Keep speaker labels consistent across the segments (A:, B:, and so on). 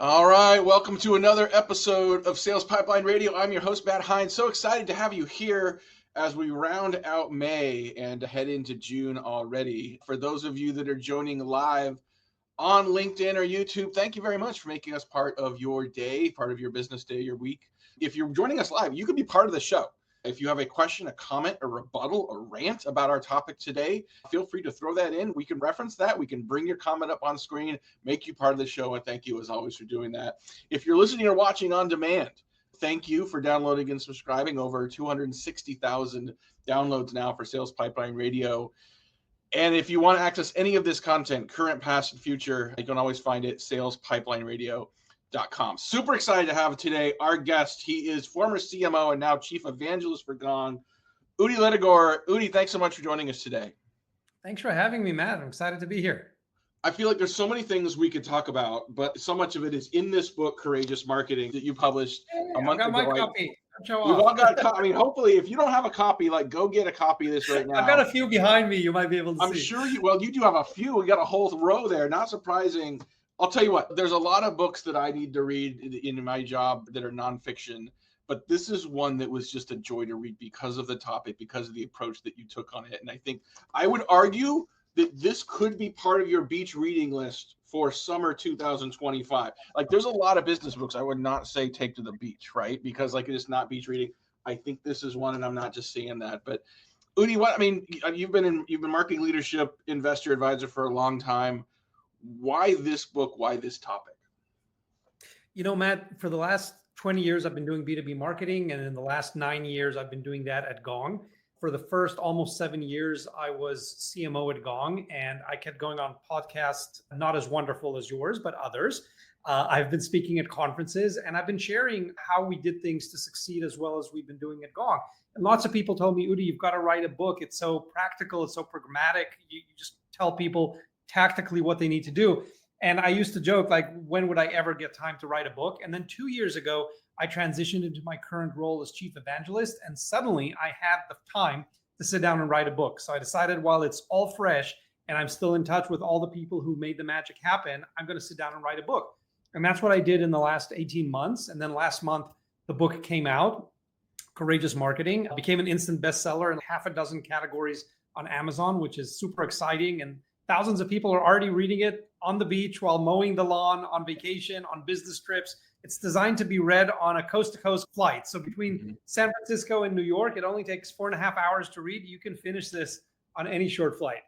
A: All right, welcome to another episode of Sales Pipeline Radio. I'm your host, Matt Hines. So excited to have you here as we round out May and head into June already. For those of you that are joining live on LinkedIn or YouTube, thank you very much for making us part of your day, part of your business day, your week. If you're joining us live, you can be part of the show. If you have a question, a comment, a rebuttal, a rant about our topic today, feel free to throw that in. We can reference that. We can bring your comment up on screen, make you part of the show, and thank you as always for doing that. If you're listening or watching on demand, thank you for downloading and subscribing. Over 260,000 downloads now for Sales Pipeline Radio. And if you want to access any of this content, current, past, and future, you can always find it at salespipelineradio.com. Super excited to have today our guest. He is former CMO and now Chief Evangelist for Gong, Udi Ledergor. Udi, thanks so much for joining us today.
B: Thanks for having me, Matt. I'm excited to be here.
A: I feel like there's so many things we could talk about, but so much of it is in this book, Courageous Marketing, that you published a month ago.
B: I got my copy.
A: We've all got a copy. I mean, hopefully, if you don't have a copy, go get a copy of this right now.
B: I've got a few behind me. You might be able to see.
A: I'm sure you do have a few. We got a whole row there. Not surprising. I'll tell you what, there's a lot of books that I need to read in my job that are nonfiction, but this is one that was just a joy to read because of the topic, because of the approach that you took on it. And I think I would argue that this could be part of your beach reading list for summer 2025. There's a lot of business books I would not say take to the beach, right? Because it is not beach reading. I think this is one, and I'm not just saying that. But Udi, you've been marketing leadership, investor advisor for a long time. Why this book? Why this topic?
B: Matt, for the last 20 years, I've been doing B2B marketing. And in the last 9 years, I've been doing that at Gong. For the first almost 7 years, I was CMO at Gong, and I kept going on podcasts, not as wonderful as yours, but others. I've been speaking at conferences, and I've been sharing how we did things to succeed as well as we've been doing at Gong. And lots of people told me, Udi, you've got to write a book. It's so practical. It's so pragmatic. You just tell people tactically what they need to do. And I used to joke, when would I ever get time to write a book? And then 2 years ago, I transitioned into my current role as Chief Evangelist, and suddenly I had the time to sit down and write a book. So I decided, while it's all fresh and I'm still in touch with all the people who made the magic happen, I'm going to sit down and write a book. And that's what I did in the last 18 months. And then last month, the book came out, Courageous Marketing. It became an instant bestseller in half a dozen categories on Amazon, which is super exciting. And thousands of people are already reading it on the beach, while mowing the lawn, on vacation, on business trips. It's designed to be read on a coast-to-coast flight. So between San Francisco and New York, it only takes 4.5 hours to read. You can finish this on any short flight.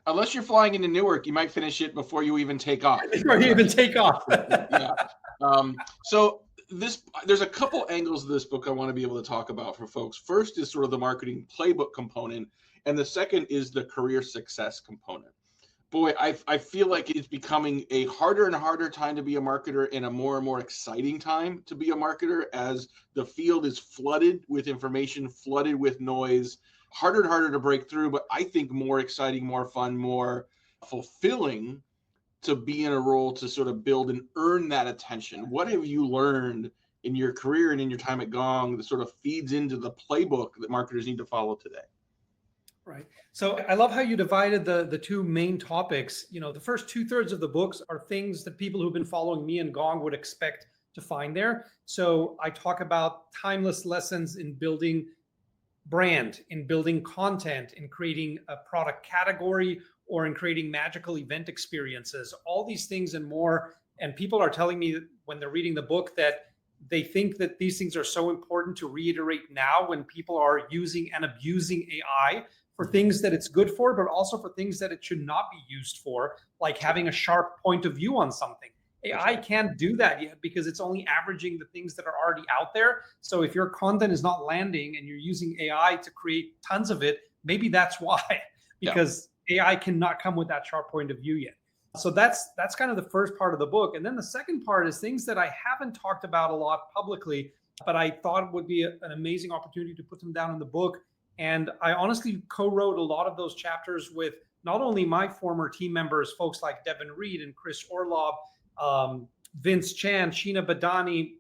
A: Unless you're flying into Newark, you might finish it before you even take off.
B: Before you even take off.
A: Yeah. So there's a couple angles of this book I want to be able to talk about for folks. First is sort of the marketing playbook component, and the second is the career success component. Boy, I feel like it's becoming a harder and harder time to be a marketer, and a more and more exciting time to be a marketer, as the field is flooded with information, flooded with noise, harder and harder to break through, but I think more exciting, more fun, more fulfilling to be in a role to sort of build and earn that attention. What have you learned in your career and in your time at Gong that sort of feeds into the playbook that marketers need to follow today?
B: Right. So I love how you divided the two main topics. The first 2/3 of the books are things that people who've been following me and Gong would expect to find there. So I talk about timeless lessons in building brand, in building content, in creating a product category, or in creating magical event experiences, all these things and more. And people are telling me that when they're reading the book that they think that these things are so important to reiterate now, when people are using and abusing AI for things that it's good for, but also for things that it should not be used for, like having a sharp point of view on something. AI can't do that yet because it's only averaging the things that are already out there. So if your content is not landing and you're using AI to create tons of it, maybe that's why, because AI cannot come with that sharp point of view yet. So that's kind of the first part of the book. And then the second part is things that I haven't talked about a lot publicly, but I thought would be an amazing opportunity to put them down in the book. And I honestly co-wrote a lot of those chapters with not only my former team members, folks like Devin Reed and Chris Orlob, Vince Chan, Sheena Badani,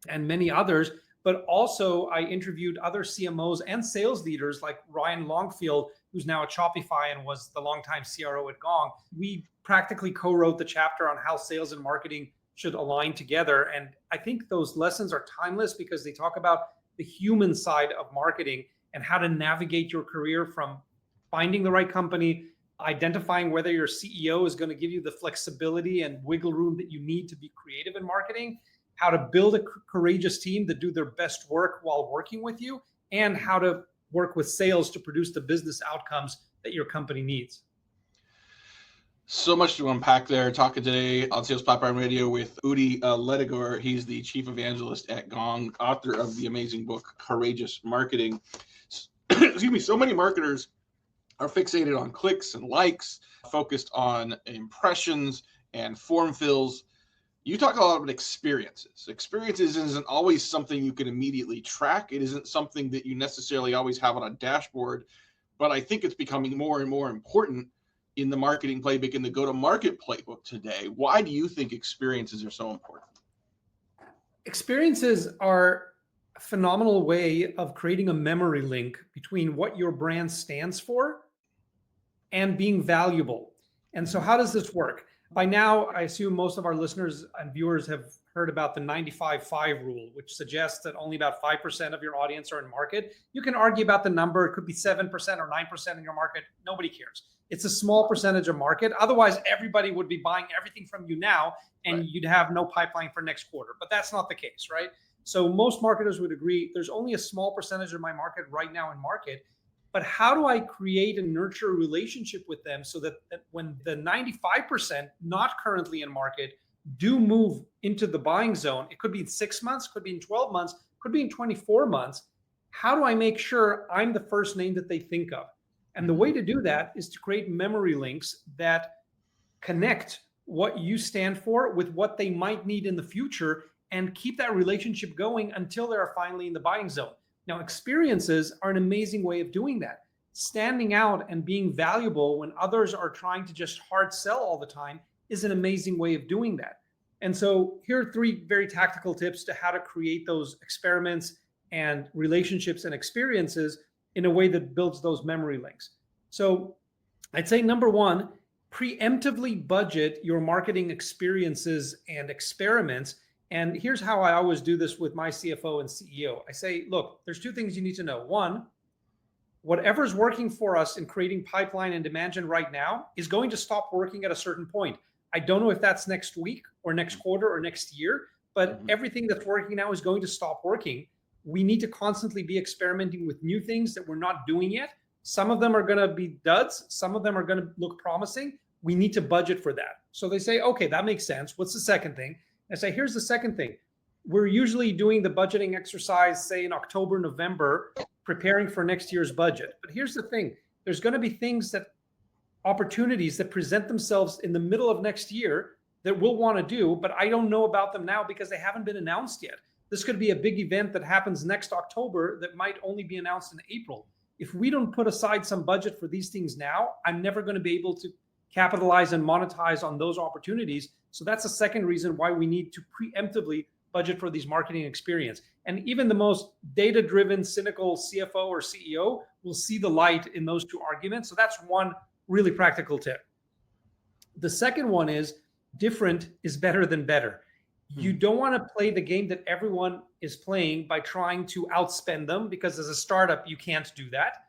B: and many others, but also I interviewed other CMOs and sales leaders like Ryan Longfield, who's now at Shopify and was the longtime CRO at Gong. We practically co-wrote the chapter on how sales and marketing should align together. And I think those lessons are timeless because they talk about the human side of marketing and how to navigate your career from finding the right company, identifying whether your CEO is going to give you the flexibility and wiggle room that you need to be creative in marketing, how to build a courageous team that do their best work while working with you, and how to work with sales to produce the business outcomes that your company needs.
A: So much to unpack there. Talking today on Sales Pipeline Radio with Udi Ledergor. He's the chief evangelist at Gong, author of the amazing book, Courageous Marketing. Excuse me. So many marketers are fixated on clicks and likes, focused on impressions and form fills. You talk a lot about experiences. Experiences isn't always something you can immediately track. It isn't something that you necessarily always have on a dashboard, but I think it's becoming more and more important in the marketing playbook, in the go-to-market playbook today. Why do you think experiences are so important?
B: Experiences are a phenomenal way of creating a memory link between what your brand stands for and being valuable. And so how does this work? By now, I assume most of our listeners and viewers have heard about the 95-5 rule, which suggests that only about 5% of your audience are in market. You can argue about the number. It could be 7% or 9% in your market. Nobody cares. It's a small percentage of market. Otherwise, everybody would be buying everything from you now, and you'd have no pipeline for next quarter. But that's not the case, right? So most marketers would agree there's only a small percentage of my market right now in market. But how do I create and nurture a relationship with them so that when the 95% not currently in market do move into the buying zone, it could be in 6 months, could be in 12 months, could be in 24 months. How do I make sure I'm the first name that they think of? And the way to do that is to create memory links that connect what you stand for with what they might need in the future and keep that relationship going until they're finally in the buying zone. Now, experiences are an amazing way of doing that. Standing out and being valuable when others are trying to just hard sell all the time is an amazing way of doing that. And so here are 3 very tactical tips to how to create those experiments and relationships and experiences in a way that builds those memory links. So I'd say number 1, preemptively budget your marketing experiences and experiments. And here's how I always do this with my CFO and CEO. I say, look, there's 2 things you need to know. 1, whatever's working for us in creating pipeline and demand gen right now is going to stop working at a certain point. I don't know if that's next week or next quarter or next year, but everything that's working now is going to stop working. We need to constantly be experimenting with new things that we're not doing yet. Some of them are going to be duds. Some of them are going to look promising. We need to budget for that. So they say, okay, that makes sense. What's the second thing? I say, here's the second thing. We're usually doing the budgeting exercise, say in October, November, preparing for next year's budget. But here's the thing. There's going to be opportunities that present themselves in the middle of next year that we'll want to do, but I don't know about them now because they haven't been announced yet. This could be a big event that happens next October that might only be announced in April. If we don't put aside some budget for these things now, I'm never going to be able to capitalize and monetize on those opportunities. So that's the second reason why we need to preemptively budget for these marketing experience. And even the most data-driven, cynical CFO or CEO will see the light in those 2 arguments. So that's one really practical tip. The second one is different is better than better. You don't want to play the game that everyone is playing by trying to outspend them, because as a startup, you can't do that.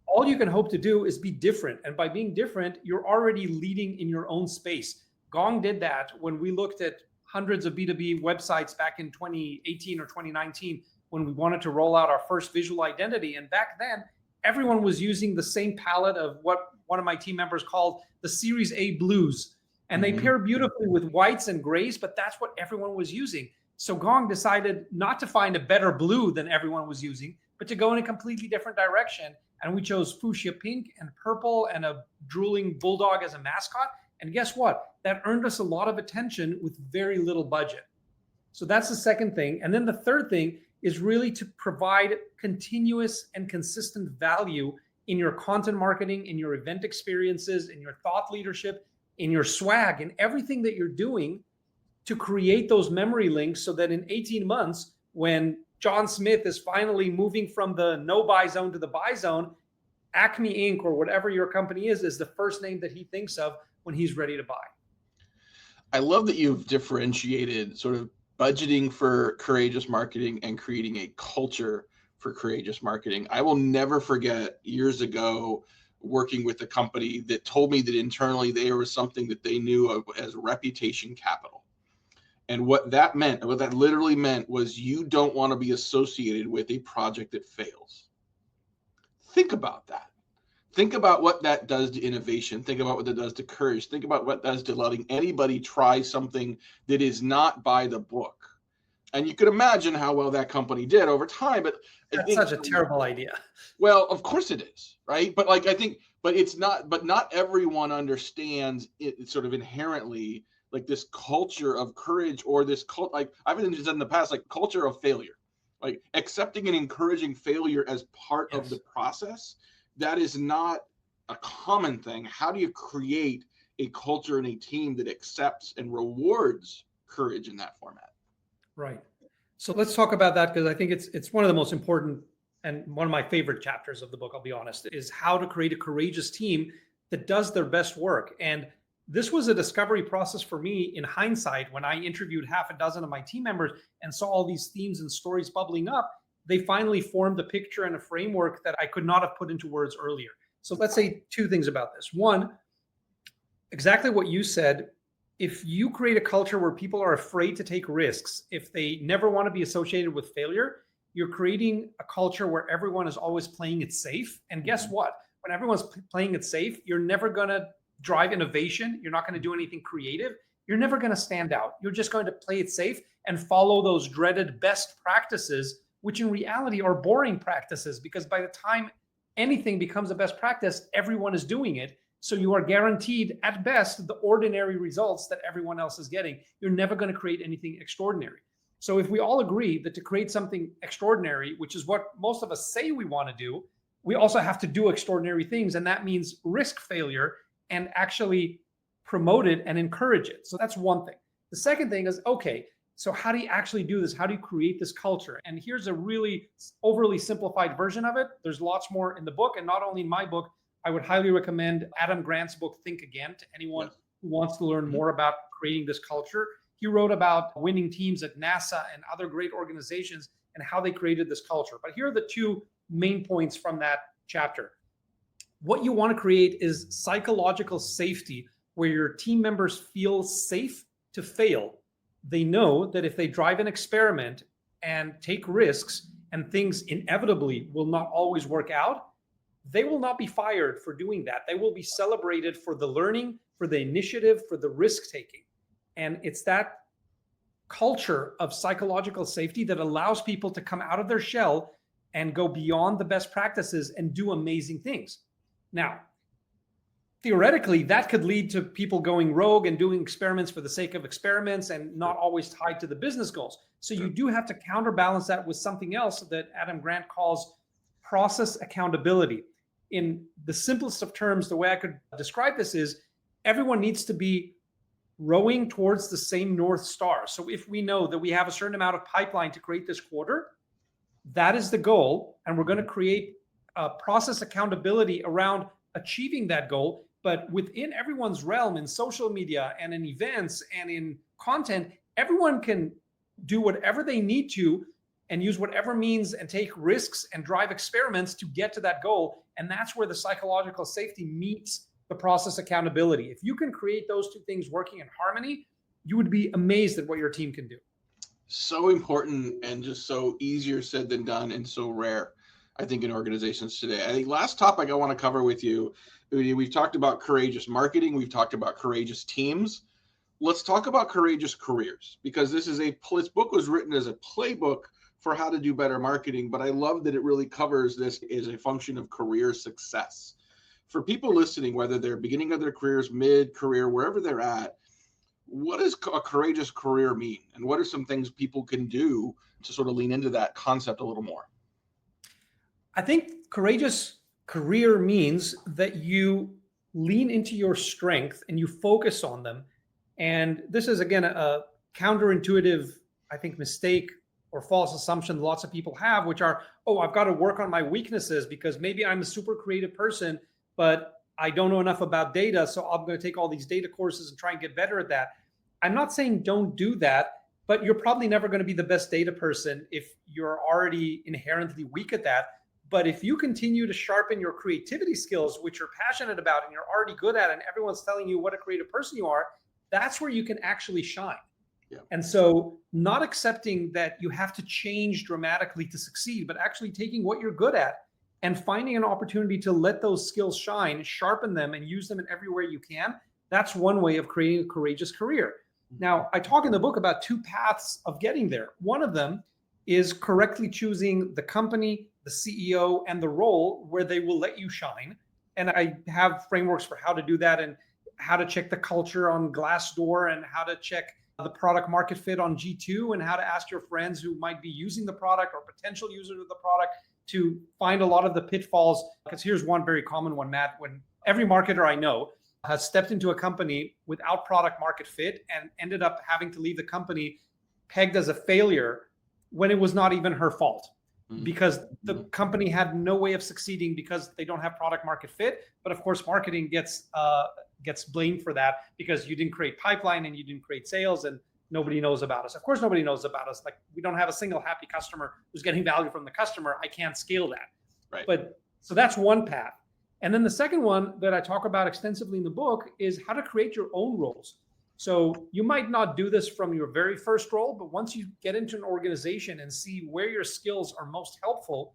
B: All you can hope to do is be different. And by being different, you're already leading in your own space. Gong did that when we looked at hundreds of B2B websites back in 2018 or 2019, when we wanted to roll out our first visual identity. And back then, everyone was using the same palette of what one of my team members called the Series A blues. And they pair beautifully with whites and grays, but that's what everyone was using. So Gong decided not to find a better blue than everyone was using, but to go in a completely different direction. And we chose fuchsia pink and purple and a drooling bulldog as a mascot. And guess what? That earned us a lot of attention with very little budget. So that's the second thing. And then the third thing is really to provide continuous and consistent value in your content marketing, in your event experiences, in your thought leadership, in your swag, in everything that you're doing to create those memory links so that in 18 months, when John Smith is finally moving from the no buy zone to the buy zone, Acme Inc. or whatever your company is the first name that he thinks of when he's ready to buy.
A: I love that you've differentiated sort of budgeting for courageous marketing and creating a culture for courageous marketing. I will never forget years ago working with a company that told me that internally there was something that they knew of as reputation capital. And what that meant, what that literally meant, was you don't want to be associated with a project that fails. Think about that. Think about what that does to innovation. Think about what that does to courage. Think about what that does to letting anybody try something that is not by the book. And you could imagine how well that company did over time. But I
B: That's
A: think,
B: such a terrible idea.
A: well, of course it is, right? But like I think, but it's not. But not everyone understands it sort of inherently, like this culture of courage or this cult. Like I've been said in the past, like culture of failure, like accepting and encouraging failure as part of the
B: Yes.
A: process. That is not a common thing. How do you create a culture and a team that accepts and rewards courage in that format?
B: Right. So let's talk about that, because I think it's one of the most important and one of my favorite chapters of the book, I'll be honest, is how to create a courageous team that does their best work. And this was a discovery process for me in hindsight. When I interviewed half a dozen of my team members and saw all these themes and stories bubbling up, they finally formed a picture and a framework that I could not have put into words earlier. So let's say two things about this. One, exactly what you said. If you create a culture where people are afraid to take risks, if they never want to be associated with failure, you're creating a culture where everyone is always playing it safe. And guess what? When everyone's playing it safe, you're never going to drive innovation. You're not going to do anything creative. You're never going to stand out. You're just going to play it safe and follow those dreaded best practices, which in reality are boring practices, because by the time anything becomes a best practice, everyone is doing it. So you are guaranteed at best the ordinary results that everyone else is getting. You're never going to create anything extraordinary. So if we all agree that to create something extraordinary, which is what most of us say we want to do, we also have to do extraordinary things. And that means risk failure and actually promote it and encourage it. So that's one thing. The second thing is, okay, so how do you actually do this? How do you create this culture? And here's a really overly simplified version of it. There's lots more in the book, and not only in my book. I would highly recommend Adam Grant's book, Think Again, to anyone who wants to learn more about creating this culture. He wrote about winning teams at NASA and other great organizations and how they created this culture. But here are the two main points from that chapter. What you want to create is psychological safety, where your team members feel safe to fail. They know that if they drive an experiment and take risks and things inevitably will not always work out, they will not be fired for doing that. They will be celebrated for the learning, for the initiative, for the risk taking. And it's that culture of psychological safety that allows people to come out of their shell and go beyond the best practices and do amazing things. Now, theoretically, that could lead to people going rogue and doing experiments for the sake of experiments and not always tied to the business goals. So you do have to counterbalance that with something else that Adam Grant calls process accountability. In the simplest of terms, the way I could describe this is everyone needs to be rowing towards the same North Star. So if we know that we have a certain amount of pipeline to create this quarter, that is the goal. And we're going to create a process accountability around achieving that goal. But within everyone's realm, in social media and in events and in content, everyone can do whatever they need to and use whatever means and take risks and drive experiments to get to that goal. And that's where the psychological safety meets the process accountability. If you can create those two things working in harmony, you would be amazed at what your team can do.
A: So important and just so easier said than done, and so rare, I think, in organizations today. I think last topic I want to cover with you, Udi, we've talked about courageous marketing. We've talked about courageous teams. Let's talk about courageous careers, because this book was written as a playbook for how to do better marketing, but I love that it really covers this as a function of career success. For people listening, whether they're beginning of their careers, mid-career, wherever they're at, what does a courageous career mean? And what are some things people can do to sort of lean into that concept a little more?
B: I think courageous career means that you lean into your strength and you focus on them. And this is, again, a counterintuitive, I think, mistake or false assumption lots of people have, which are, oh, I've got to work on my weaknesses because maybe I'm a super creative person, but I don't know enough about data. So I'm going to take all these data courses and try and get better at that. I'm not saying don't do that, but you're probably never going to be the best data person if you're already inherently weak at that. But if you continue to sharpen your creativity skills, which you're passionate about and you're already good at, and everyone's telling you what a creative person you are, that's where you can actually shine.
A: Yeah.
B: And so not accepting that you have to change dramatically to succeed, but actually taking what you're good at and finding an opportunity to let those skills shine, sharpen them, and use them in everywhere you can. That's one way of creating a courageous career. Now, I talk in the book about two paths of getting there. One of them is correctly choosing the company, the CEO, and the role where they will let you shine. And I have frameworks for how to do that, and how to check the culture on Glassdoor, and how to check the product market fit on G2, and how to ask your friends who might be using the product or potential users of the product to find a lot of the pitfalls. Because here's one very common one, Matt. When every marketer I know has stepped into a company without product market fit and ended up having to leave the company pegged as a failure when it was not even her fault, because the company had no way of succeeding because they don't have product market fit. But of course, marketing gets blamed for that because you didn't create pipeline and you didn't create sales, and nobody knows about us. Of course, nobody knows about us. Like, we don't have a single happy customer who's getting value from the customer. I can't scale that.
A: Right.
B: But so that's one path. And then the second one that I talk about extensively in the book is how to create your own roles. So you might not do this from your very first role, but once you get into an organization and see where your skills are most helpful,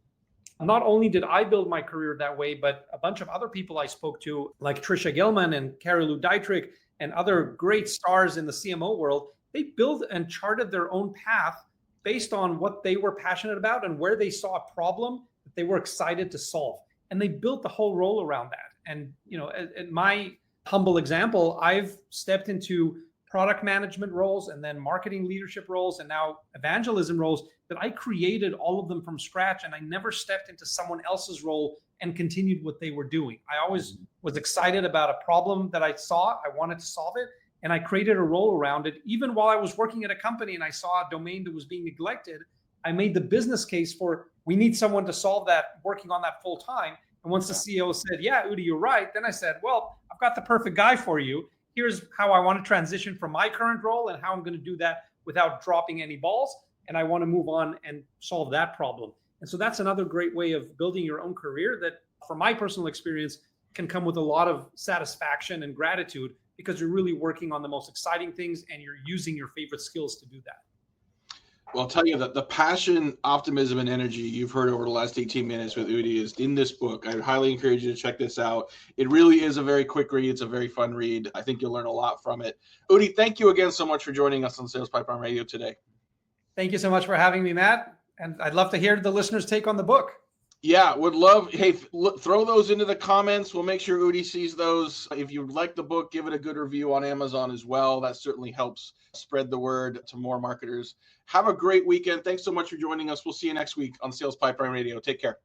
B: not only did I build my career that way, but a bunch of other people I spoke to, like Trisha Gellman and Carrie Lou Dietrich and other great stars in the CMO world, they built and charted their own path based on what they were passionate about and where they saw a problem that they were excited to solve. And they built the whole role around that. And, you know, in my humble example, I've stepped into product management roles and then marketing leadership roles and now evangelism roles that I created all of them from scratch. And I never stepped into someone else's role and continued what they were doing. I always was excited about a problem that I saw. I wanted to solve it. And I created a role around it. Even while I was working at a company and I saw a domain that was being neglected, I made the business case for, we need someone to solve that, working on that full time. And once the CEO said, yeah, Udi, you're right. Then I said, well, I've got the perfect guy for you. Here's how I want to transition from my current role and how I'm going to do that without dropping any balls. And I want to move on and solve that problem. And so that's another great way of building your own career that, from my personal experience, can come with a lot of satisfaction and gratitude, because you're really working on the most exciting things and you're using your favorite skills to do that.
A: Well, I'll tell you that the passion, optimism, and energy you've heard over the last 18 minutes with Udi is in this book. I highly encourage you to check this out. It really is a very quick read. It's a very fun read. I think you'll learn a lot from it. Udi, thank you again so much for joining us on Sales Pipeline Radio today.
B: Thank you so much for having me, Matt. And I'd love to hear the listeners' take on the book.
A: Yeah, would love. Hey, throw those into the comments. We'll make sure Udi sees those. If you like the book, give it a good review on Amazon as well. That certainly helps spread the word to more marketers. Have a great weekend. Thanks so much for joining us. We'll see you next week on Sales Pipeline Radio. Take care.